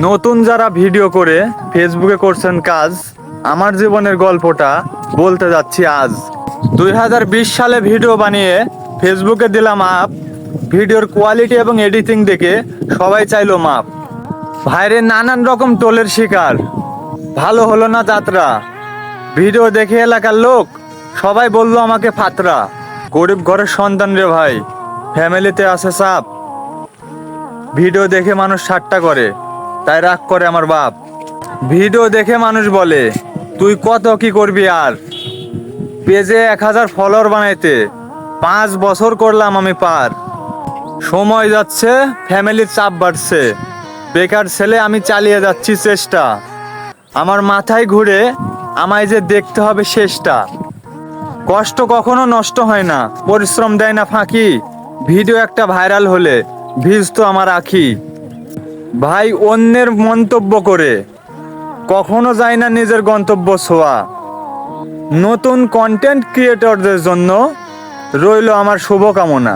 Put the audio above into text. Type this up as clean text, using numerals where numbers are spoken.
নতুন যারা ভিডিও করে ফেসবুকে করছেন কাজ, আমার জীবনের গল্পটা বলতে যাচ্ছি আজ। 2020 সালে ভিডিও বানিয়ে ফেসবুকে দিলাম আপ। ভিডিওর কোয়ালিটি এবং এডিটিং দেখে সবাই চাইলো মাপ। ভাইরে নানান রকম টোলের শিকার, ভালো হলো না যাত্রা। ভিডিও দেখে এলাকার লোক সবাই বললো আমাকে ফাতরা। গরিব ঘরের সন্তান রে ভাই, ফ্যামিলিতে আছে চাপ। ভিডিও দেখে মানুষ ঠাট্টা করে, তাই রাগ করে আমার বাপ। ভিডিও দেখে মানুষ বলে তুই কত কি করবি আর, পেজে 1000 ফলোয়ার বানাইতে 5 বছর করলাম আমি পার। সময় যাচ্ছে, ফ্যামিলির চাপ বাড়ছে, বেকার ছেলে আমি চালিয়ে যাচ্ছি চেষ্টা। আমার মাথায় ঘুরে আমায় যে দেখতে হবে শেষটা। কষ্ট কখনো নষ্ট হয় না, পরিশ্রম দেয় না ফাঁকি। ভিডিও একটা ভাইরাল হলে ভিজতো আমার আখি। ভাই অন্যের মন্তব্য করে কখনো যায় না নিজের গন্তব্য ছোঁয়া। নতুন কন্টেন্ট ক্রিয়েটরদের জন্য রইল আমার শুভকামনা।